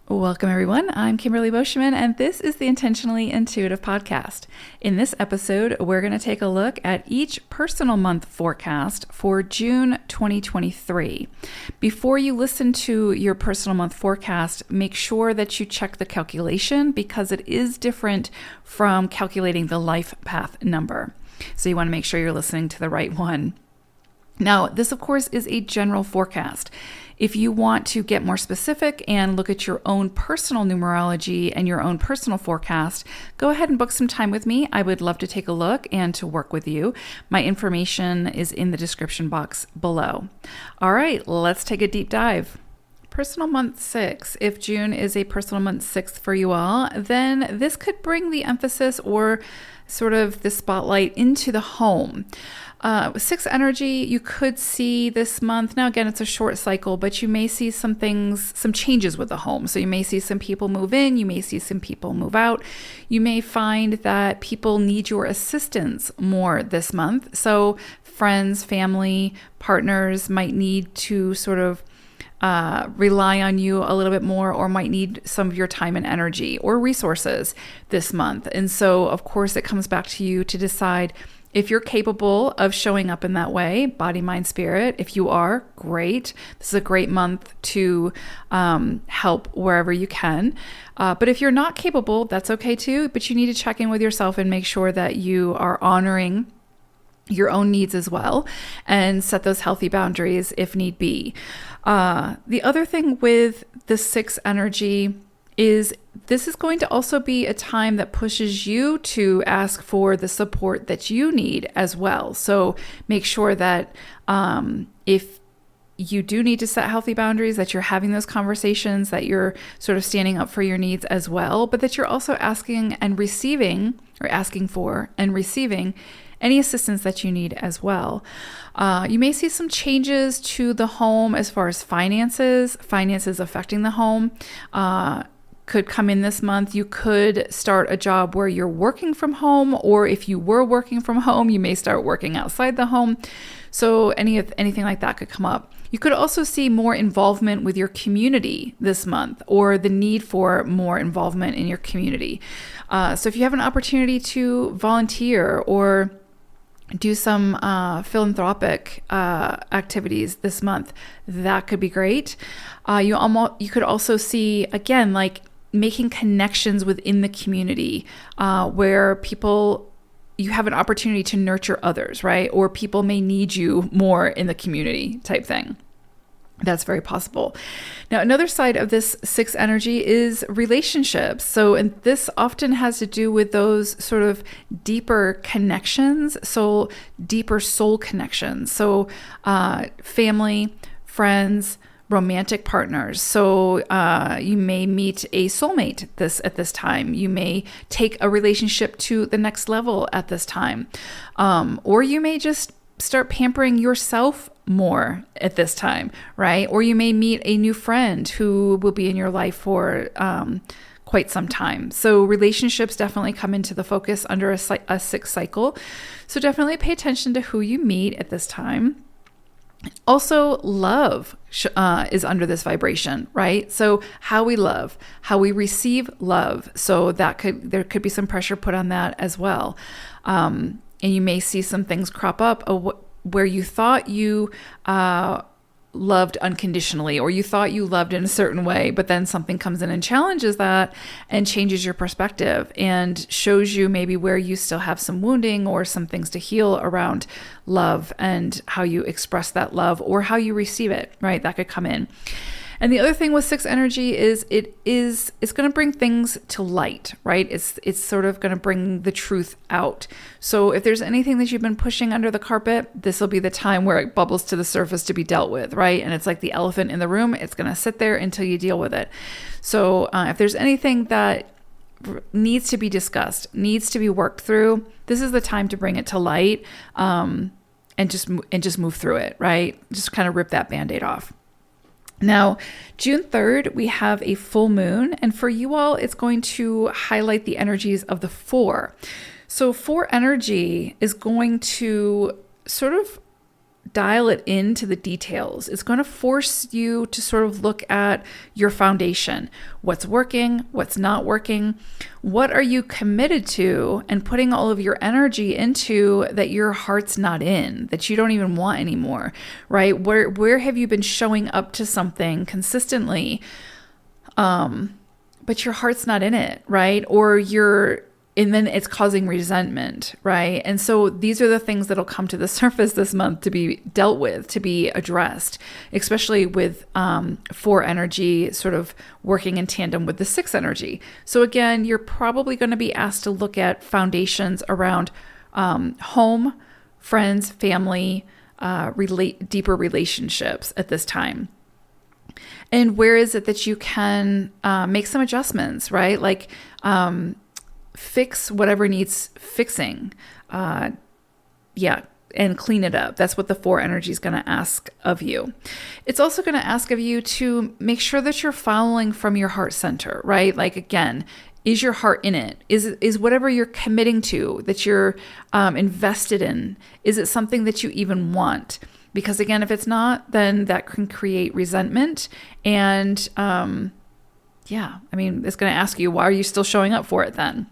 Welcome, everyone. I'm Kimberly Boschman, and this is the Intentionally Intuitive Podcast. In this episode, we're going to take a look at each personal month forecast for June 2023. Before you listen to your personal month forecast, make sure that you check the calculation because it is different from calculating the life path number. So you want to make sure you're listening to the right one. Now, this, of course, is a general forecast. If you want to get more specific and look at your own personal numerology and your own personal forecast, go ahead and book some time with me. I would love to take a look and to work with you. My information is in the description box below. All right, let's take a deep dive. Personal month 6. If June is a personal month 6 for you all, then this could bring the emphasis or sort of the spotlight into the home. 6 energy, you could see this month. Now, again, it's a short cycle, but you may see some changes with the home. So you may see some people move in, you may see some people move out. You may find that people need your assistance more this month. So friends, family, partners might need to sort of rely on you a little bit more, or might need some of your time and energy or resources this month. And so, of course, it comes back to you to decide if you're capable of showing up in that way, body, mind, spirit. If you are, great. This is a great month to help wherever you can. But if you're not capable, that's okay too. But you need to check in with yourself and make sure that you are honoring your own needs as well and set those healthy boundaries if need be. The other thing with the 6 energy is this is going to also be a time that pushes you to ask for the support that you need as well. So make sure that if you do need to set healthy boundaries, that you're having those conversations, that you're sort of standing up for your needs as well, but that you're also asking for and receiving any assistance that you need as well. You may see some changes to the home as far as finances affecting the home. Could come in this month. You could start a job where you're working from home, or if you were working from home, you may start working outside the home. So anything like that could come up. You could also see more involvement with your community this month, or the need for more involvement in your community. So if you have an opportunity to volunteer or do some philanthropic activities this month, that could be great. You could also see, again, like making connections within the community where you have an opportunity to nurture others, right? Or people may need you more in the community type thing. That's very possible. Now, another side of this 6 energy is relationships. And this often has to do with those sort of deeper connections, so deeper soul connections. So family, friends, romantic partners. So you may meet a soulmate at this time. You may take a relationship to the next level at this time. Or you may just start pampering yourself more at this time, right? Or you may meet a new friend who will be in your life for quite some time. So relationships definitely come into the focus under a 6 cycle. So definitely pay attention to who you meet at this time. Also, love is under this vibration, right? So how we love, how we receive love. So there could be some pressure put on that as well. And you may see some things crop up where you thought you loved unconditionally, or you thought you loved in a certain way, but then something comes in and challenges that and changes your perspective and shows you maybe where you still have some wounding or some things to heal around love and how you express that love or how you receive it, right? That could come in. And the other thing with 6 energy is it's going to bring things to light, right? It's sort of going to bring the truth out. So if there's anything that you've been pushing under the carpet, this will be the time where it bubbles to the surface to be dealt with, right? And it's like the elephant in the room. It's going to sit there until you deal with it. So if there's anything that needs to be discussed, needs to be worked through, this is the time to bring it to light and just move through it, right? Just kind of rip that Band-Aid off. Now, June 3rd, we have a full moon, and for you all, it's going to highlight the energies of the 4. So 4 energy is going to sort of dial it into the details. It's going to force you to sort of look at your foundation. What's working? What's not working? What are you committed to and putting all of your energy into that your heart's not in, that you don't even want anymore, right? Where have you been showing up to something consistently, but your heart's not in it, right? And then it's causing resentment, right? And so these are the things that'll come to the surface this month to be dealt with, to be addressed, especially with 4 energy sort of working in tandem with the 6 energy. So again, you're probably going to be asked to look at foundations around home, friends, family, deeper relationships at this time. And where is it that you can make some adjustments, right? Like, fix whatever needs fixing. And clean it up. That's what the 4 energy is going to ask of you. It's also going to ask of you to make sure that you're following from your heart center, right? Like, again, is your heart in it? Is whatever you're committing to, that you're invested in, is it something that you even want? Because again, if it's not, then that can create resentment. And it's going to ask you, why are you still showing up for it then?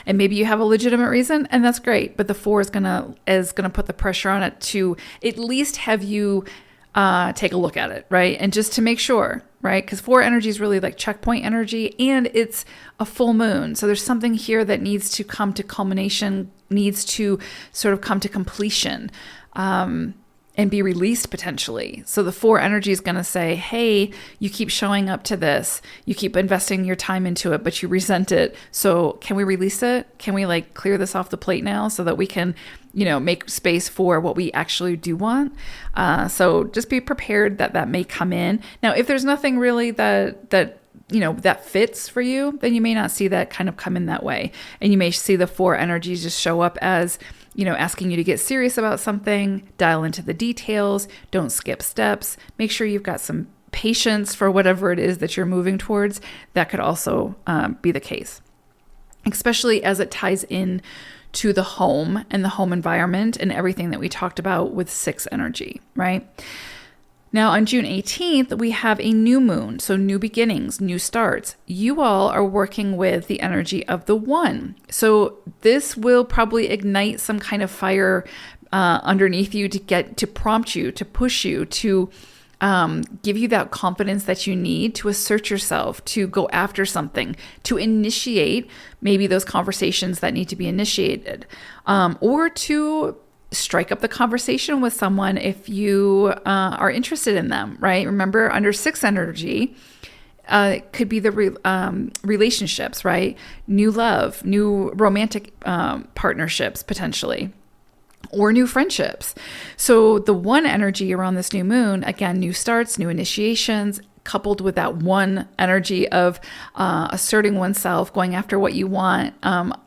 And maybe you have a legitimate reason, and that's great. But the 4 is gonna put the pressure on it to at least have you take a look at it, right? And just to make sure, right? Because 4 energy is really like checkpoint energy, and it's a full moon. So there's something here that needs to come to culmination, needs to sort of come to completion. And be released potentially. So the 4 energy is going to say, hey, you keep showing up to this. You keep investing your time into it, but you resent it. So can we release it? Can we like clear this off the plate now so that we can, make space for what we actually do want? So just be prepared that may come in. Now, if there's nothing really that fits for you, then you may not see that kind of come in that way. And you may see the 4 energies just show up as, asking you to get serious about something, dial into the details, don't skip steps, make sure you've got some patience for whatever it is that you're moving towards. That could also be the case, especially as it ties in to the home and the home environment and everything that we talked about with 6 energy, right? Now, on June 18th, we have a new moon, so new beginnings, new starts. You all are working with the energy of the 1. So this will probably ignite some kind of fire underneath you to prompt you, to push you, to give you that confidence that you need to assert yourself, to go after something, to initiate maybe those conversations that need to be initiated, or to strike up the conversation with someone if you are interested in them, right? Remember, under 6 energy, it could be the relationships, right? New love, new romantic partnerships, potentially, or new friendships. So the 1 energy around this new moon, again, new starts, new initiations, coupled with that 1 energy of asserting oneself, going after what you want,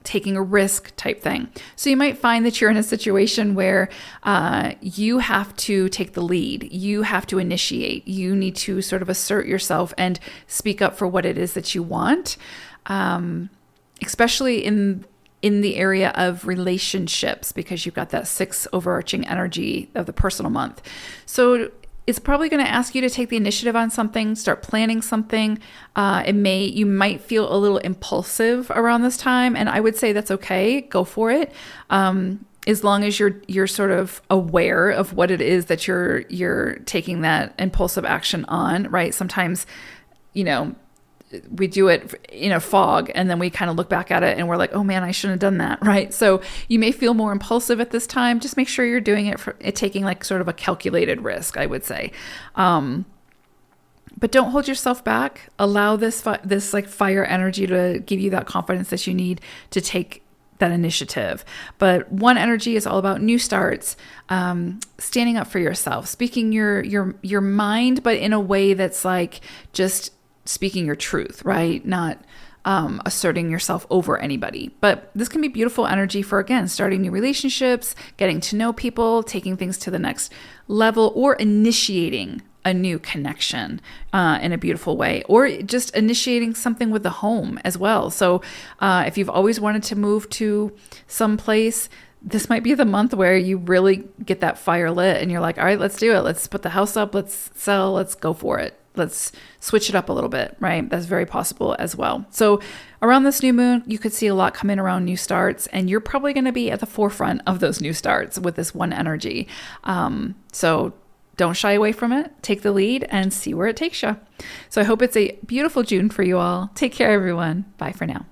taking a risk type thing. So you might find that you're in a situation where you have to take the lead. You have to initiate. You need to sort of assert yourself and speak up for what it is that you want, especially in the area of relationships, because you've got that 6 overarching energy of the personal month. So it's probably going to ask you to take the initiative on something, start planning something. You might feel a little impulsive around this time, and I would say that's okay. Go for it. As long as you're sort of aware of what it is that you're taking that impulsive action on, right? Sometimes, we do it in a fog, and then we kind of look back at it and we're like, oh man, I shouldn't have done that, right? So you may feel more impulsive at this time. Just make sure you're doing it taking like sort of a calculated risk, I would say. But don't hold yourself back. Allow this like fire energy to give you that confidence that you need to take that initiative. But 1 energy is all about new starts, standing up for yourself, speaking your mind, but in a way that's like just speaking your truth, right? Not asserting yourself over anybody. But this can be beautiful energy for, again, starting new relationships, getting to know people, taking things to the next level, or initiating a new connection in a beautiful way, or just initiating something with the home as well. So if you've always wanted to move to some place, this might be the month where you really get that fire lit and you're like, all right, let's do it. Let's put the house up. Let's sell. Let's go for it. Let's switch it up a little bit, right? That's very possible as well. So around this new moon, you could see a lot come in around new starts, and you're probably going to be at the forefront of those new starts with this one energy. So don't shy away from it. Take the lead and see where it takes you. So I hope it's a beautiful June for you all. Take care, everyone. Bye for now.